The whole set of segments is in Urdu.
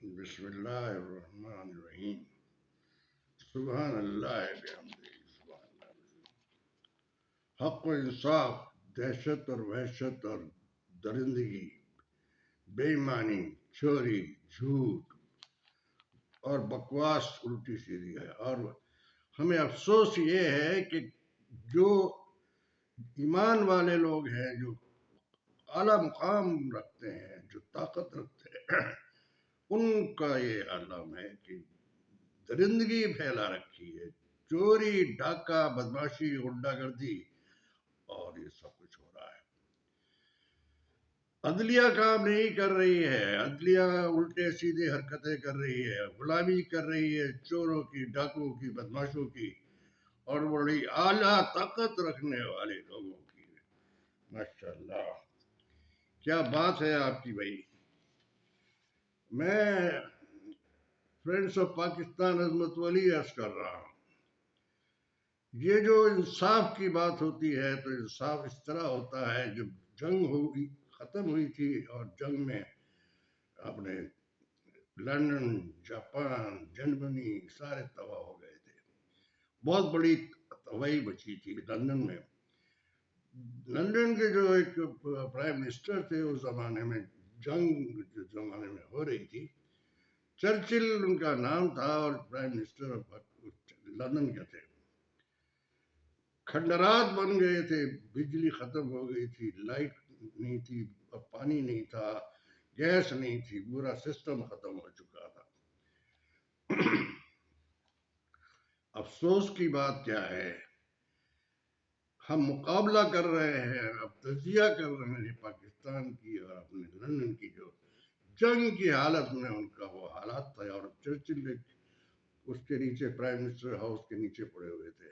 بسم اللہ الرحمن الرحیم سبحان اللہ بحمدہ سبحان اللہ حق و انصاف دہشت اور وحشت اور درندگی بے ایمانی چوری جھوٹ اور بکواس الٹی سیدھی ہے اور ہمیں افسوس یہ ہے کہ جو ایمان والے لوگ ہیں جو اعلیٰ مقام رکھتے ہیں جو طاقت رکھتے ہیں ان کا یہ عالم ہے کہ درندگی پھیلا رکھی ہے چوری ڈاکہ بدماشی غنڈہ گردی اور یہ سب کچھ ہو رہا ہے عدلیہ کام نہیں کر رہی ہے عدلیہ الٹے سیدھے حرکتیں کر رہی ہے غلامی کر رہی ہے چوروں کی ڈاکوں کی بدماشوں کی اور بڑی اعلیٰ طاقت رکھنے والے لوگوں کی ماشاءاللہ کیا بات ہے آپ کی بھائی میں فرینڈس آف پاکستان عظمت ولی عرض کر رہا ہوں یہ جو انصاف کی بات ہوتی ہے تو انصاف اس طرح ہوتا ہے جب جنگ ہوئی ختم ہوئی تھی اور جنگ میں اپنے لندن جاپان جرمنی سارے تباہ ہو گئے تھے بہت بڑی تباہی بچی تھی لندن میں لندن کے جو ایک پرائم منسٹر تھے اس زمانے میں جنگ جو زمانے میں ہو رہی تھی چرچل ان کا نام تھا اور پرائم منسٹر لندن کے تھے کھنڈرات بن گئے تھے بجلی ختم ہو گئی تھی لائٹ نہیں تھی پانی نہیں تھا گیس نہیں تھی پورا سسٹم ختم ہو چکا تھا افسوس کی بات کیا ہے ہم مقابلہ کر رہے ہیں اب تجزیہ کر رہے ہیں پاکستان کی اور اپنے لندن کی جو جنگ کی حالت میں ان کا وہ حالات تھا اور چرچل اس کے نیچے پرائم منسٹر ہاؤس کے نیچے پڑے ہوئے تھے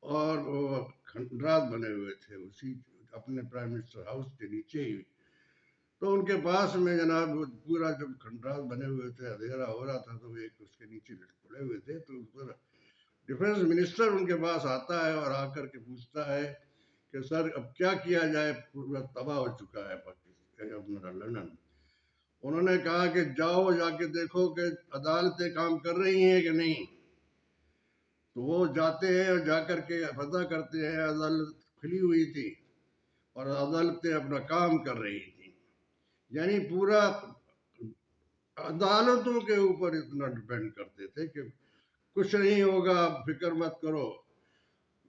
اور وہ کھنڈرات بنے ہوئے تھے اسی اپنے پرائم منسٹر ہاؤس کے نیچے ہی تو ان کے پاس میں جناب پورا جب کھنڈرات بنے ہوئے تھے اندھیرا ہو رہا تھا تو وہ ایک اس کے نیچے پڑے ہوئے تھے تو اس پر ڈیفنس منسٹر ان کے پاس آتا ہے اور آ کر کے پوچھتا ہے کہ سر اب کیا کیا جائے پورا تباہ ہو چکا ہے پاکستان اپنا لندن انہوں نے کہا کہ جاؤ جا کے دیکھو کہ عدالتیں کام کر رہی ہیں کہ نہیں تو وہ جاتے ہیں اور جا کر کے پتہ کرتے ہیں عدالت کھلی ہوئی تھی اور عدالتیں اپنا کام کر رہی تھی یعنی پورا عدالتوں کے اوپر اتنا ڈپینڈ کرتے تھے کہ کچھ نہیں ہوگا فکر مت کرو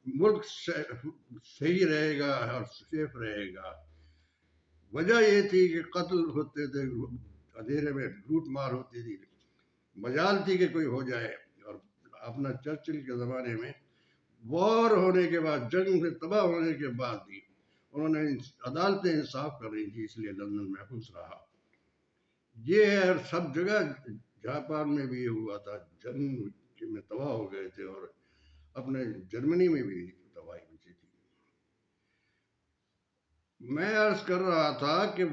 ملک صحیح رہے گا اور سیف رہے گا وجہ یہ تھی کہ قتل ہوتے تھے اندھیرے میں لوٹ مار ہوتی تھی مجال تھی کہ کوئی ہو جائے اور اپنا چرچل کے زمانے میں وار ہونے کے بعد جنگ سے تباہ ہونے کے بعد بھی انہوں نے عدالتیں انصاف کر رہی تھی اس لیے لندن محفوظ رہا یہ ہے اور سب جگہ جاپان میں بھی یہ ہوا تھا جنگ میں تباہ ہو گئے تھے اور اپنے جرمنی میں بھی تباہی مچی تھی میں عرض کر رہا تھا کہ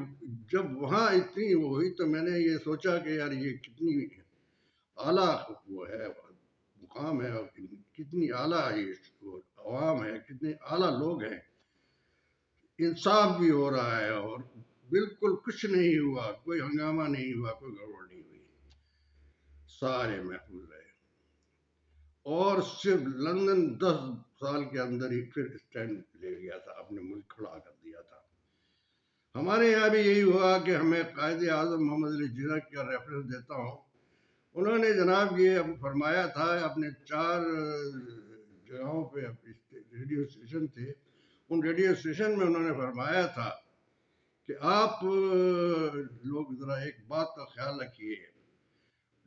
جب وہاں اتنی وہ ہوئی تو میں نے یہ سوچا کہ یار یہ کتنی اعلیٰ وہ ہے مقام ہے اور کتنی اعلیٰ یہ عوام ہے کتنے اعلیٰ لوگ ہیں انصاف بھی ہو رہا ہے اور بالکل کچھ نہیں ہوا کوئی ہنگامہ نہیں ہوا کوئی گڑبڑ نہیں ہوئی سارے محفوظ رہے اور صرف لندن 10 سال کے اندر ہی پھر اسٹینڈ لے گیا تھا اپنے ملک کھڑا کر دیا تھا ہمارے یہاں بھی یہی ہوا کہ ہمیں قائد اعظم محمد علی جناح کا ریفرنس دیتا ہوں انہوں نے جناب یہ فرمایا تھا اپنے 4 جگہوں پہ ریڈیو اسٹیشن تھے ان ریڈیو اسٹیشن میں انہوں نے فرمایا تھا کہ آپ لوگ ذرا ایک بات کا خیال رکھیے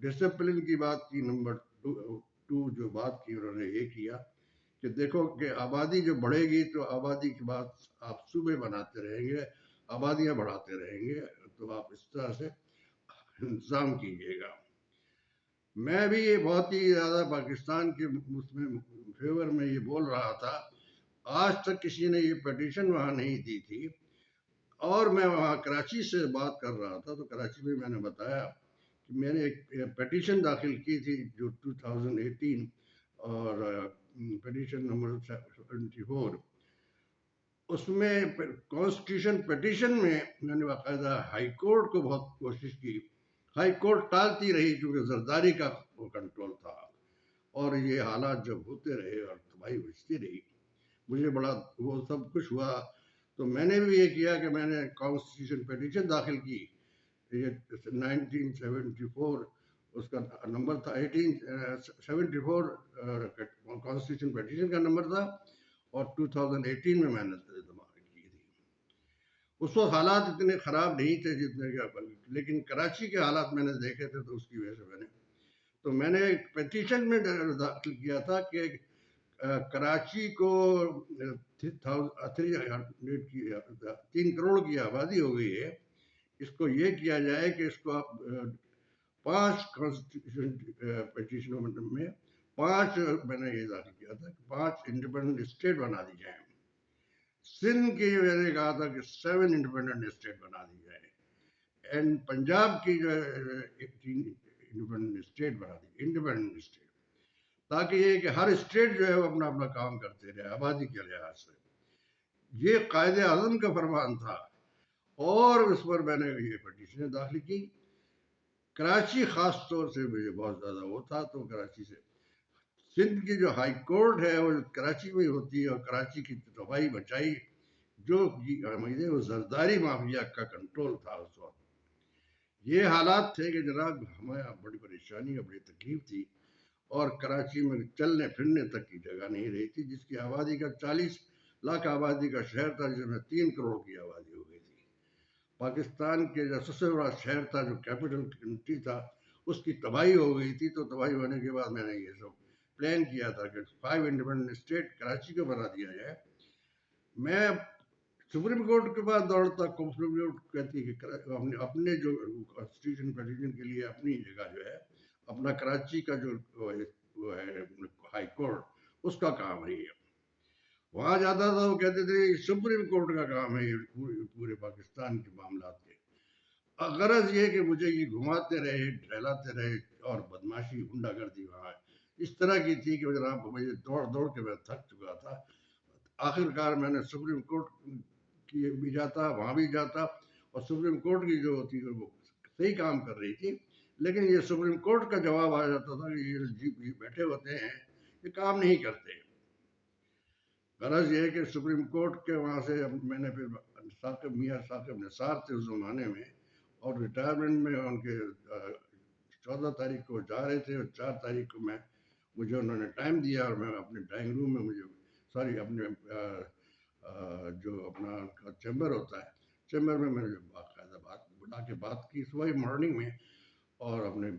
ڈسپلن کی بات کی نمبر 2 جو بات کی انہوں نے یہ کیا کہ دیکھو کہ آبادی جو بڑھے گی تو آبادی کے بعد آپ صوبے بناتے رہیں گے آبادیاں بڑھاتے رہیں گے تو آپ اس طرح سے انتظام کیجیے گا میں بھی یہ بہت ہی زیادہ پاکستان کے فیور میں یہ بول رہا تھا آج تک کسی نے یہ پیٹیشن وہاں نہیں دی تھی اور میں وہاں کراچی سے بات کر رہا تھا تو کراچی میں نے بتایا کہ میں نے ایک پیٹیشن داخل کی تھی جو 2018 اور پیٹیشن نمبر 74 اس میں کانسٹیٹیوشن پیٹیشن میں نے باقاعدہ ہائی کورٹ کو بہت کوشش کی ہائی کورٹ ٹالتی رہی کیونکہ زرداری کا وہ کنٹرول تھا، اور یہ حالات جب ہوتے رہے اور تباہی بچتی رہی، مجھے بڑا وہ سب کچھ ہوا تو میں نے بھی یہ کیا کہ میں نے کانسٹیٹیوشن پیٹیشن داخل کی. یہ 1974 اس کا نمبر تھا، 1874 کانسٹیٹیوشن پیٹیشن کا نمبر تھا، اور 2018 میں نے جمع کی تھی. اس وقت حالات اتنے خراب نہیں تھے جتنے کہ، لیکن کراچی کے حالات میں نے دیکھے تھے، تو اس کی وجہ سے میں نے ایک پیٹیشن میں داخل کیا تھا کہ کراچی کو 3 کروڑ کی آبادی ہو گئی ہے، اس کو یہ کیا جائے کہ اس کو آپ 5 کانسٹیٹیوشن پیٹیشنوں میں 5 میں نے یہ داخل کیا تھا کہ 5 انڈیپینڈنٹ اسٹیٹ بنا دی جائیں. سندھ کی میں نے کہا تھا کہ 7 انڈیپینڈنٹ اسٹیٹ بنا دی جائے، اینڈ پنجاب کی جو ہے 18 انڈیپینڈنٹ اسٹیٹ بنا دی، انڈیپینڈنٹ اسٹیٹ، تاکہ یہ کہ ہر اسٹیٹ جو ہے وہ اپنا اپنا کام کرتے رہے آبادی کے لحاظ سے. یہ قائد اعظم کا فرمان تھا، اور اس پر میں نے یہ پٹیشنیں داخل کی. کراچی خاص طور سے مجھے بہت زیادہ وہ تھا، تو کراچی سے سندھ کی جو ہائی کورٹ ہے وہ کراچی میں ہوتی ہے، اور کراچی کی تباہی بچائی جو وہ زرداری مافیا کا کنٹرول تھا اس وقت. یہ حالات تھے کہ جناب ہمیں بڑی پریشانی اور بڑی تکلیف تھی، اور کراچی میں چلنے پھرنے تک کی جگہ نہیں رہی تھی، جس کی آبادی کا 40 لاکھ آبادی کا شہر تھا، جس میں 3 کروڑ کی آبادی ہو گئی تھی. پاکستان کے جو سب سے بڑا شہر تھا، جو کیپٹل کنٹری تھا، اس کی تباہی ہو گئی تھی. تو تباہی ہونے کے بعد میں نے یہ سب پلان کیا تھا کہ 5 انڈیپینڈنٹ اسٹیٹ کراچی کو بنا دیا جائے. میں سپریم کورٹ کے بعد دوڑتا، سپریم کورٹ کہتی ہے کہ اپنے جو کانسٹیٹیوشن پیٹیشن کے لیے اپنی جگہ جو ہے، اپنا کراچی کا جو وہ ہے ہائی کورٹ، اس کا کام ہے. یہ وہاں جاتا تھا، وہ کہتے تھے سپریم کورٹ کا کام ہے یہ پورے پاکستان کے معاملات کے. غرض یہ کہ مجھے یہ گھماتے رہے، ٹہلاتے رہے، اور بدماشی گنڈا گردی وہاں اس طرح کی تھی کہ جناب مجھے دوڑ دوڑ کے میں تھک چکا تھا. آخر کار میں نے سپریم کورٹ کی بھی جاتا، وہاں بھی جاتا، اور سپریم کورٹ کی جو ہوتی ہے وہ صحیح کام کر رہی تھی، لیکن یہ سپریم کورٹ کا جواب آ جاتا تھا کہ یہ جی بیٹھے ہوتے ہیں، یہ کام نہیں کرتے. غرض یہ ہے کہ سپریم کورٹ کے وہاں سے میں نے پھر میاں ثاقب نثار تھے اس زمانے میں، اور ریٹائرمنٹ میں ان کے 14 تاریخ کو جا رہے تھے، اور 4 تاریخ کو مجھے انہوں نے ٹائم دیا، اور میں اپنے ڈرائنگ روم میں اپنے جو اپنا چیمبر ہوتا ہے، چیمبر میں نے باقاعدہ بلا کے بات کی صبح مارننگ میں، اور اپنے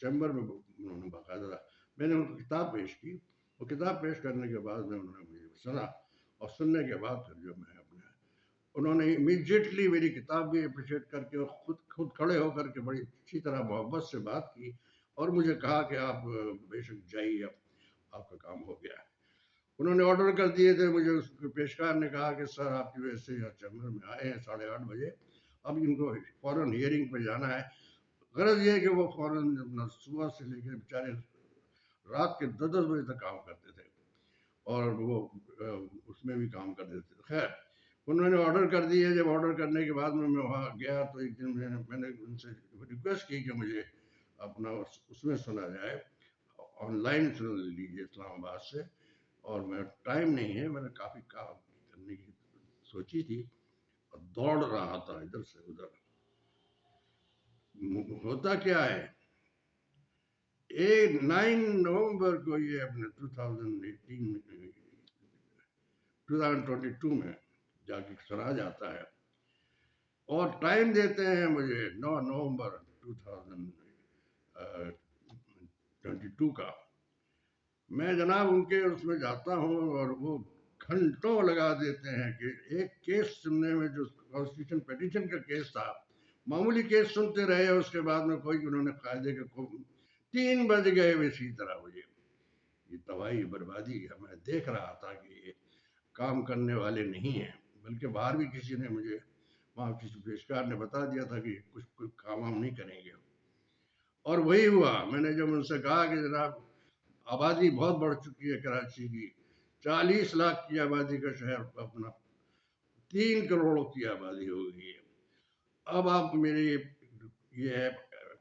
چیمبر میں انہوں نے باقاعدہ میں نے ان کو کتاب پیش کی. وہ کتاب پیش کرنے کے بعد میں انہوں نے مجھے سنا، اور سننے کے بعد پھر جو میں انہوں نے امیڈیٹلی میری کتاب بھی اپریشیٹ کر کے، اور خود کھڑے ہو کر کے بڑی اچھی طرح محبت سے بات کی، اور مجھے کہا کہ آپ بے شک جائیے، اب آپ کا کام ہو گیا ہے. انہوں نے آرڈر کر دیے تھے مجھے. اس پیشکار نے کہا کہ سر آپ کی وجہ سے یہاں چیمبر میں آئے ہیں 8:30 بجے، اب ان کو فوراً ہیئرنگ پہ جانا ہے. غرض یہ کہ وہ فوراً صبح سے لے کے بیچارے رات کے 10 بجے تک کام کرتے تھے، اور وہ اس میں بھی کام کرتے تھے. خیر انہوں نے آرڈر کر دیے. جب آرڈر کرنے کے بعد میں وہاں گیا، تو ایک دن میں نے ان سے ریکویسٹ کی کہ مجھے اپنا اس میں سنا جائے، آن لائن سن لیجیے اسلام آباد سے، اور میں ٹائم نہیں ہے، میں نے کافی کام کرنے کی سوچی تھی، اور دوڑ رہا تھا ادھر سے ادھر. ہوتا کیا ہے، 9 نومبر کو یہ اپنے 2022 میں جا کے سنا جاتا ہے، اور ٹائم دیتے ہیں مجھے 9 نومبر 2022 کا. میں جناب ان کے اس میں جاتا ہوں، اور وہ گھنٹوں لگا دیتے ہیں کہ ایک کیس سننے میں، جو کانسٹیٹیوشن پیٹیشن کا کیس تھا، معمولی کیس سنتے رہے. اس کے بعد میں کوئی انہوں نے قاعدے کے 3 بج گئے اسی طرح. مجھے یہ تباہی بربادی میں دیکھ رہا تھا کہ یہ کام کرنے والے نہیں ہیں، بلکہ باہر بھی کسی نے مجھے، وہاں کسی پیشکار نے بتا دیا تھا کہ کچھ کام ہم نہیں کریں گے. اور وہی ہوا. میں نے جب ان سے کہا کہ جناب آبادی بہت بڑھ چکی ہے کراچی کی، 40 لاکھ کی آبادی کا شہر اپنا 3 کروڑ کی آبادی ہو گئی ہے، اب آپ میری یہ ہے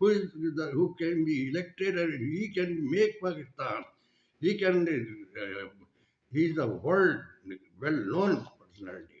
who can be elected and he can make Pakistan. He can, he is a world well known personality.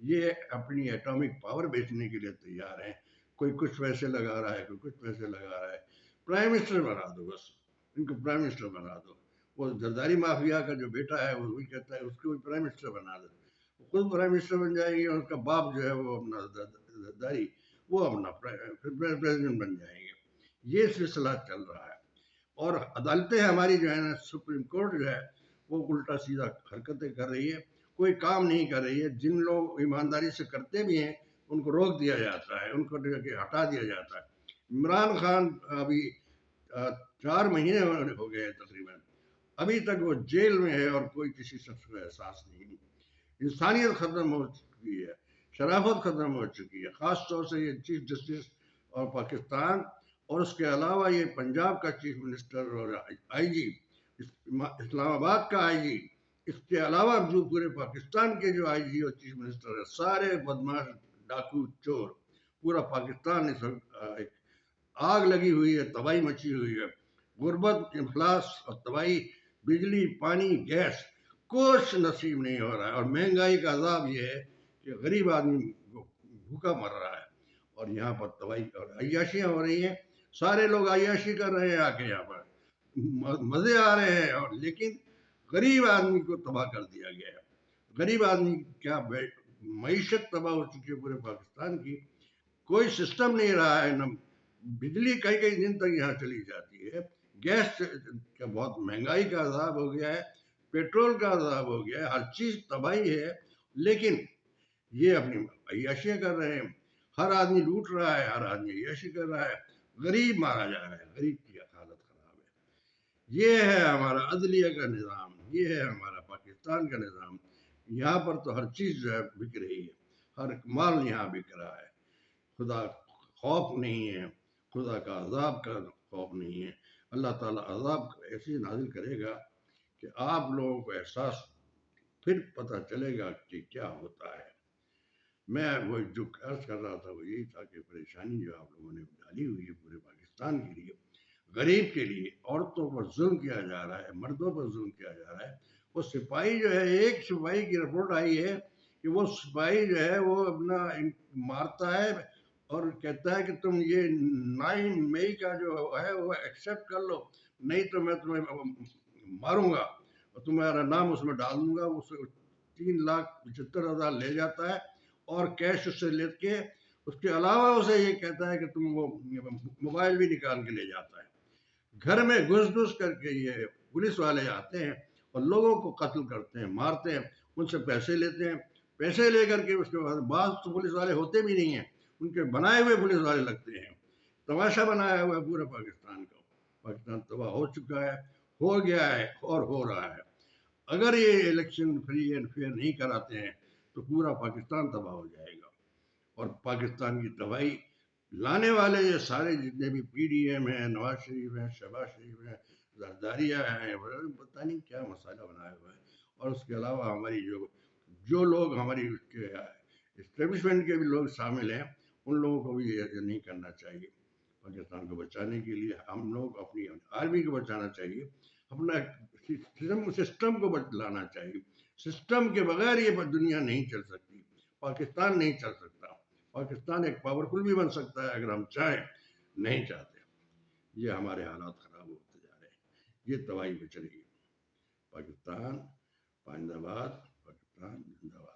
یہ اپنی ایٹامک پاور بیچنے کے لیے تیار ہیں. کوئی کچھ پیسے لگا رہا ہے، کوئی کچھ پیسے لگا رہا ہے. پرائم منسٹر بنا دو بس، ان کو پرائم منسٹر بنا دو. وہ زرداری مافیا کا جو بیٹا ہے وہ وہی کہتا ہے اس کو بھی پرائم منسٹر بنا دو. خود پرائم منسٹر بن جائیں گے، اور اس کا باپ جو ہے وہ اپنا زرداری وہ اپنا پریزیڈنٹ بن جائیں گے. یہ سلسلہ چل رہا ہے. اور عدالتیں ہماری جو ہے نا، سپریم کورٹ جو ہے وہ الٹا سیدھا حرکتیں کر رہی ہے، کوئی کام نہیں کر رہی ہے. جن لوگ ایمانداری سے کرتے بھی ہیں ان کو روک دیا جاتا ہے، ان کو ہٹا دیا جاتا ہے. عمران خان ابھی 4 مہینے ہو گئے تقریباً، ابھی تک وہ جیل میں ہے اور کوئی کسی شخص کو احساس نہیں. انسانیت ختم ہو چکی ہے، شرافت ختم ہو چکی ہے. خاص طور سے یہ چیف جسٹس اور پاکستان، اور اس کے علاوہ یہ پنجاب کا چیف منسٹر اور آئی جی، اسلام آباد کا آئی جی، اس کے علاوہ جو پورے پاکستان کے جو آئی جی اور چیف منسٹر ہیں سارے بدماش، ڈاکو، چور. پورا پاکستان اس وقت آگ لگی ہوئی ہے، تباہی مچی ہوئی ہے. غربت، افلاس اور تباہی، بجلی، پانی، گیس کچھ نصیب نہیں ہو رہا ہے. اور مہنگائی کا عذاب یہ ہے کہ غریب آدمی بھوکا مر رہا ہے. اور یہاں پر تباہی اور عیاشیاں ہو رہی ہیں. سارے لوگ عیاشی کر رہے ہیں آ کے یہاں پر، مزے آ رہے ہیں، اور لیکن غریب آدمی کو تباہ کر دیا گیا ہے. غریب آدمی کیا معیشت تباہ ہو چکی ہے پورے پاکستان کی. کوئی سسٹم نہیں رہا ہے. نہ بجلی کئی کئی دن تک یہاں چلی جاتی ہے. گیس کا بہت مہنگائی کا عذاب ہو گیا ہے، پیٹرول کا عذاب ہو گیا ہے، ہر چیز تباہی ہے. لیکن یہ اپنی عیاشیاں کر رہے ہیں. ہر آدمی لوٹ رہا ہے، ہر آدمی عیاشی کر رہا ہے. غریب مارا جا رہا ہے، غریب کی حالت خراب ہے. یہ ہے ہمارا عدلیہ کا نظام، یہ ہے ہمارا پاکستان کا نظام. یہاں پر تو ہر چیز جو ہے بک رہی ہے، ہر مال یہاں بک رہا ہے. خدا خوف نہیں ہے، خدا کا عذاب کا خوف نہیں ہے. اللہ تعالیٰ عذاب ایسی نازل کرے گا کہ آپ لوگوں کو احساس پھر پتہ چلے گا کہ کیا ہوتا ہے. میں وہ جو عرض کر رہا تھا وہ یہی تھا کہ پریشانی جو آپ لوگوں نے ڈالی ہوئی ہے پورے پاکستان کے لیے، غریب کے لیے. عورتوں پر ظلم کیا جا رہا ہے، مردوں پر ظلم کیا جا رہا ہے. وہ سپاہی جو ہے، ایک سپاہی کی رپورٹ آئی ہے کہ وہ سپاہی جو ہے وہ اپنا مارتا ہے اور کہتا ہے کہ تم یہ 9 مئی کا جو ہے وہ ایکسیپٹ کر لو، نہیں تو میں تمہیں ماروں گا اور تمہارا نام اس میں ڈال دوں گا. اس 3,75,000 لے جاتا ہے اور کیش اس سے لے کے اس کے علاوہ اسے یہ کہتا ہے کہ تم وہ موبائل بھی نکال کے لے جاتا ہے. گھر میں گھس گھس کر کے یہ پولیس والے آتے ہیں اور لوگوں کو قتل کرتے ہیں، مارتے ہیں، ان سے پیسے لیتے ہیں. پیسے لے کر کے اس کے بعد بعض تو پولیس والے ہوتے بھی نہیں ہیں، ان کے بنائے ہوئے پولیس والے لگتے ہیں. تماشا بنایا ہوا ہے پورے پاکستان کا. پاکستان تباہ ہو چکا ہے، ہو گیا ہے اور ہو رہا ہے. اگر یہ الیکشن فری اینڈ فیئر نہیں کراتے ہیں تو پورا پاکستان تباہ ہو جائے گا. اور پاکستان کی تباہی لانے والے یہ سارے جتنے بھی پی ڈی ایم ہیں، نواز شریف ہیں، شہباز شریف ہیں، زرداریہ ہیں، پتہ نہیں کیا مسئلہ بنایا ہوا ہے. اور اس کے علاوہ ہماری جو لوگ ہماری اسٹیبلشمنٹ کے بھی لوگ شامل ہیں، ان لوگوں کو بھی یہ نہیں کرنا چاہیے. پاکستان کو بچانے کے لیے ہم لوگ اپنی آرمی کو بچانا چاہیے، اپنا سسٹم کو لانا چاہیے. سسٹم کے بغیر یہ دنیا نہیں چل سکتی، پاکستان نہیں چل سکتا. پاکستان ایک پاورفل بھی بن سکتا ہے اگر ہم چاہیں، نہیں چاہتے. یہ ہمارے حالات خراب ہوتے جا رہے ہیں، یہ تباہی بچ رہی ہے. پاکستان پائندہ باد، پاکستان زندہ باد.